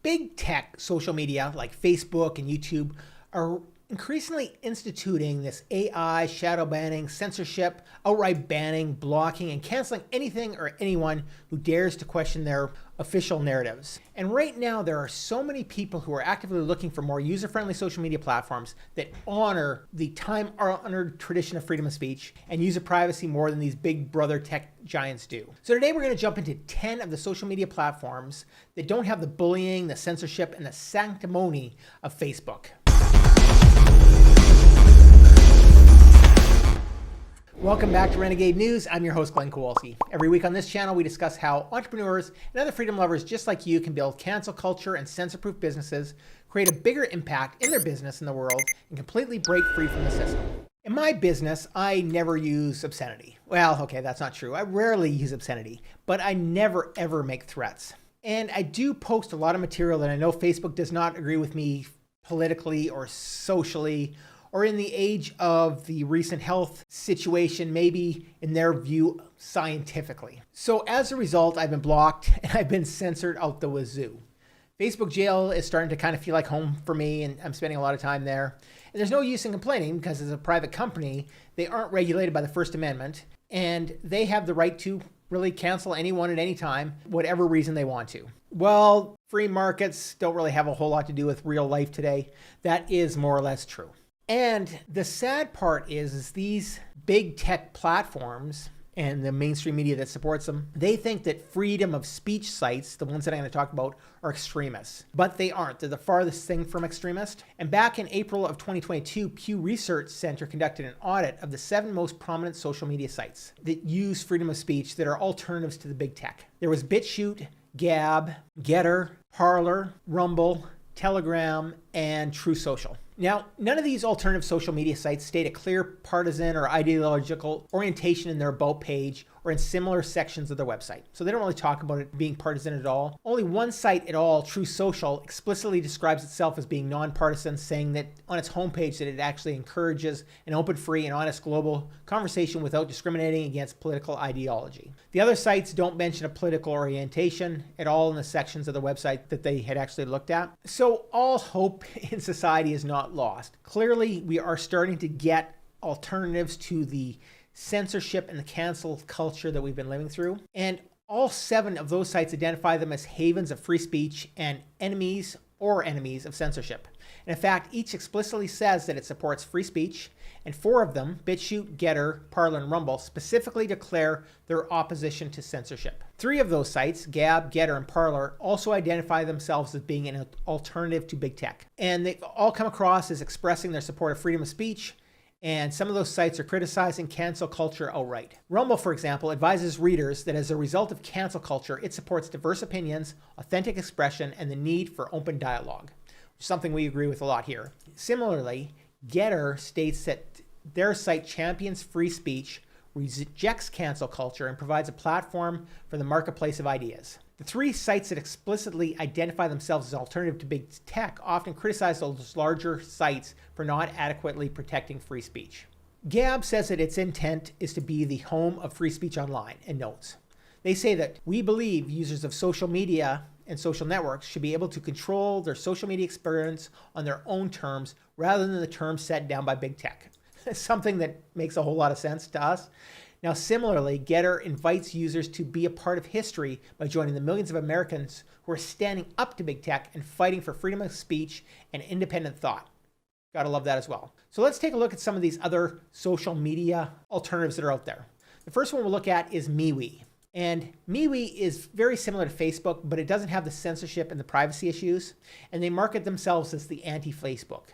Big tech social media like Facebook and YouTube are increasingly instituting this AI, shadow banning, censorship, outright banning, blocking, and canceling anything or anyone who dares to question their official narratives. And right now, there are so many people who are actively looking for more user-friendly social media platforms that honor the time-honored tradition of freedom of speech and user privacy more than these big brother tech giants do. So today we're going to jump into 10 of the social media platforms that don't have the bullying, the censorship, and the sanctimony of Facebook. Welcome back to Renegade News. I'm your host, Glenn Kowalski. Every week on this channel, we discuss how entrepreneurs and other freedom lovers just like you can build cancel culture and censor-proof businesses, create a bigger impact in their business in the world, and completely break free from the system. In my business, I never use obscenity. Well, okay, that's not true. I rarely use obscenity, but I never ever make threats. And I do post a lot of material that I know Facebook does not agree with me politically or socially, or in the age of the recent health situation, maybe in their view, scientifically. So as a result, I've been blocked and I've been censored out the wazoo. Facebook jail is starting to kind of feel like home for me, and I'm spending a lot of time there. And there's no use in complaining because as a private company, they aren't regulated by the First Amendment, and they have the right to really cancel anyone at any time, whatever reason they want to. Well, free markets don't really have a whole lot to do with real life today. That is more or less true. And the sad part is these big tech platforms and the mainstream media that supports them, they think that freedom of speech sites, the ones that I'm going to talk about, are extremists. But they aren't. They're the farthest thing from extremist. And back in April of 2022, Pew Research Center conducted an audit of the 7 most prominent social media sites that use freedom of speech that are alternatives to the big tech. There was BitChute, Gab, Getter, Parler, Rumble, Telegram, and True Social. Now, none of these alternative social media sites state a clear partisan or ideological orientation in their About page or in similar sections of their website. So they don't really talk about it being partisan at all. Only one site at all, True Social, explicitly describes itself as being nonpartisan, saying that on its homepage that it actually encourages an open, free, and honest global conversation without discriminating against political ideology. The other sites don't mention a political orientation at all in the sections of the website that they had actually looked at. So all hope in society is not lost. Clearly, we are starting to get alternatives to the censorship and the cancel culture that we've been living through. And all 7 of those sites identify them as havens of free speech and enemies of censorship. And in fact, each explicitly says that it supports free speech, and 4 of them, BitChute, Getter, Parler, and Rumble, specifically declare their opposition to censorship. 3 of those sites, Gab, Getter, and Parler, also identify themselves as being an alternative to big tech. And they all come across as expressing their support of freedom of speech, and some of those sites are criticizing cancel culture outright. Rumble, for example, advises readers that as a result of cancel culture, it supports diverse opinions, authentic expression, and the need for open dialogue, which is something we agree with a lot here. Similarly, Getter states that their site champions free speech, rejects cancel culture, and provides a platform for the marketplace of ideas. The 3 sites that explicitly identify themselves as alternative to big tech often criticize those larger sites for not adequately protecting free speech. Gab says that its intent is to be the home of free speech online and notes. They say that we believe users of social media and social networks should be able to control their social media experience on their own terms rather than the terms set down by big tech. Something that makes a whole lot of sense to us. Now, similarly, Getter invites users to be a part of history by joining the millions of Americans who are standing up to big tech and fighting for freedom of speech and independent thought. Gotta love that as well. So let's take a look at some of these other social media alternatives that are out there. The first one we'll look at is MeWe. And MeWe is very similar to Facebook, but it doesn't have the censorship and the privacy issues, and they market themselves as the anti-Facebook.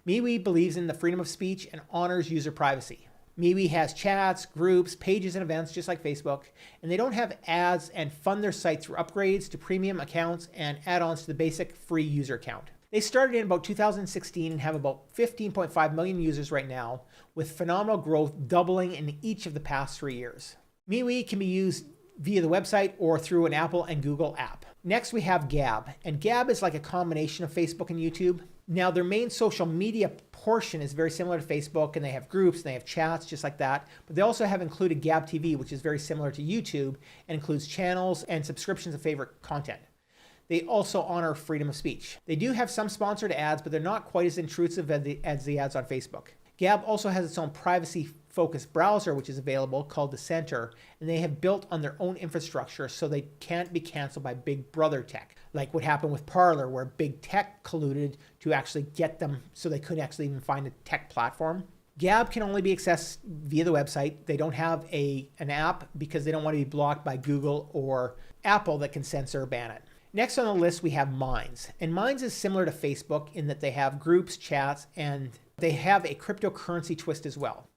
MeWe believes in the freedom of speech and honors user privacy. MeWe has chats, groups, pages, and events just like Facebook, and they don't have ads and fund their site through upgrades to premium accounts and add-ons to the basic free user account. They started in about 2016 and have about 15.5 million users right now, with phenomenal growth doubling in each of the past 3 years. MeWe can be used via the website or through an Apple and Google app. Next, we have Gab, and Gab is like a combination of Facebook and YouTube. Now, their main social media portion is very similar to Facebook, and they have groups and they have chats just like that. But they also have included Gab TV, which is very similar to YouTube and includes channels and subscriptions of favorite content. they also honor freedom of speech. They do have some sponsored ads, but they're not quite as intrusive as the ads on Facebook. Gab also has its own privacy-focused browser, which is available, called the Center, and they have built on their own infrastructure so they can't be canceled by Big Brother tech, like what happened with Parler, where Big Tech colluded to actually get them so they couldn't actually even find a tech platform. Gab can only be accessed via the website. They don't have an app because they don't want to be blocked by Google or Apple that can censor or ban it. Next on the list, we have Minds. And Minds is similar to Facebook in that they have groups, chats, and they have a cryptocurrency twist as well.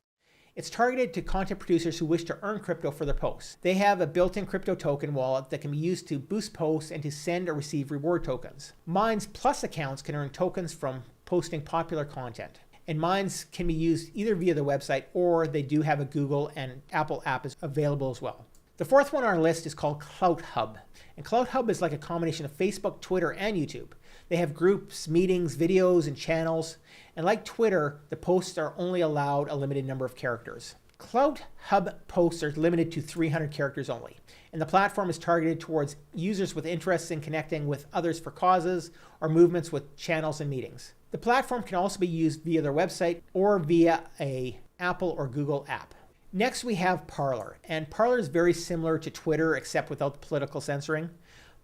It's targeted to content producers who wish to earn crypto for their posts. They have a built-in crypto token wallet that can be used to boost posts and to send or receive reward tokens. Minds Plus accounts can earn tokens from posting popular content. And Minds can be used either via the website or they do have a Google and Apple app is available as well. The fourth one on our list is called Clout Hub. And Clout Hub is like a combination of Facebook, Twitter, and YouTube. They have groups, meetings, videos, and channels. And like Twitter, the posts are only allowed a limited number of characters. Clout Hub posts are limited to 300 characters only. And the platform is targeted towards users with interests in connecting with others for causes or movements with channels and meetings. The platform can also be used via their website or via an Apple or Google app. Next, we have Parler, and Parler is very similar to Twitter except without the political censoring.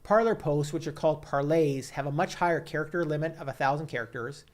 Parler posts, which are called parlays, have a much higher character limit of 1,000 characters,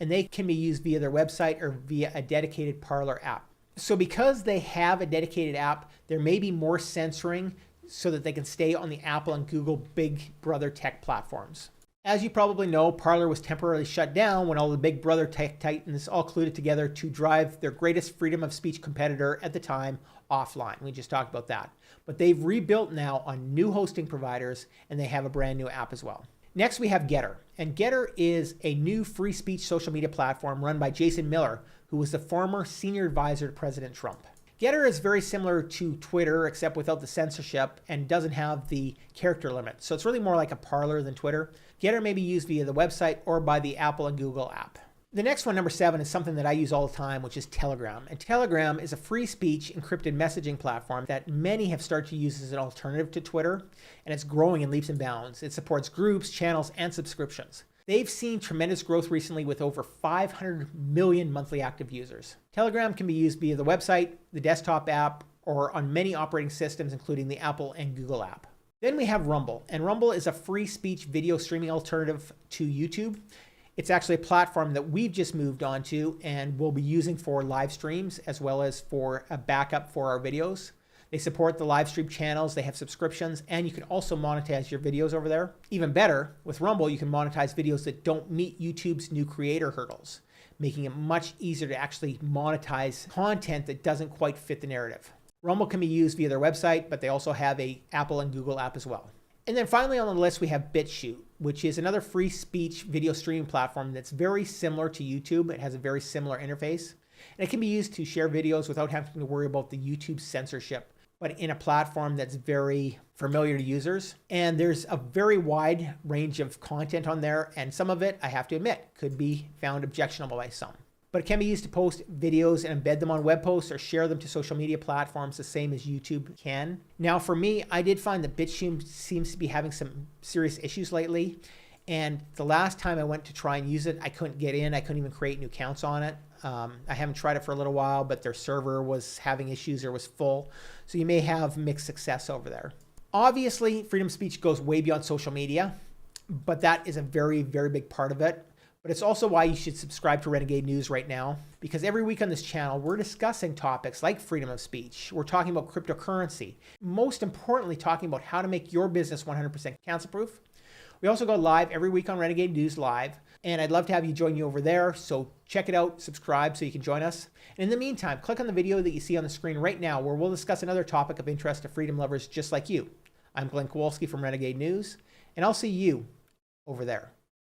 and they can be used via their website or via a dedicated Parler app. So because they have a dedicated app, there may be more censoring so that they can stay on the Apple and Google Big Brother tech platforms. As you probably know, Parler was temporarily shut down when all the Big Brother tech titans all colluded together to drive their greatest freedom of speech competitor at the time offline. We just talked about that. But they've rebuilt now on new hosting providers, and they have a brand new app as well. Next, we have Getter. And Getter is a new free speech social media platform run by Jason Miller, who was the former senior advisor to President Trump. Getter is very similar to Twitter, except without the censorship and doesn't have the character limit. So it's really more like a Parler than Twitter. Getter may be used via the website or by the Apple and Google app. The next one, number 7, is something that I use all the time, which is Telegram. And Telegram is a free speech encrypted messaging platform that many have started to use as an alternative to Twitter, and it's growing in leaps and bounds. It supports groups, channels, and subscriptions. They've seen tremendous growth recently with over 500 million monthly active users. Telegram can be used via the website, the desktop app, or on many operating systems, including the Apple and Google app. Then we have Rumble, and Rumble is a free speech video streaming alternative to YouTube. It's actually a platform that we've just moved on to and we'll be using for live streams as well as for a backup for our videos. They support the live stream channels, they have subscriptions, and you can also monetize your videos over there. Even better, with Rumble, you can monetize videos that don't meet YouTube's new creator hurdles, making it much easier to actually monetize content that doesn't quite fit the narrative. Rumble can be used via their website, but they also have a Apple and Google app as well. And then finally on the list, we have BitChute, which is another free speech video streaming platform that's very similar to YouTube. It has a very similar interface. And it can be used to share videos without having to worry about the YouTube censorship, but in a platform that's very familiar to users. And there's a very wide range of content on there, and some of it, I have to admit, could be found objectionable by some. But it can be used to post videos and embed them on web posts or share them to social media platforms the same as YouTube can. Now for me, I did find that BitChute seems to be having some serious issues lately. And the last time I went to try and use it, I couldn't get in. I couldn't even create new accounts on it. I haven't tried it for a little while, but their server was having issues or was full. So you may have mixed success over there. Obviously, freedom of speech goes way beyond social media, but that is a very, very big part of it. But it's also why you should subscribe to Renegade News right now, because every week on this channel, we're discussing topics like freedom of speech. We're talking about cryptocurrency. Most importantly, talking about how to make your business 100% cancel-proof. We also go live every week on Renegade News Live, and I'd love to have you join you over there. So check it out, subscribe so you can join us. And in the meantime, click on the video that you see on the screen right now, where we'll discuss another topic of interest to freedom lovers just like you. I'm Glenn Kowalski from Renegade News, and I'll see you over there.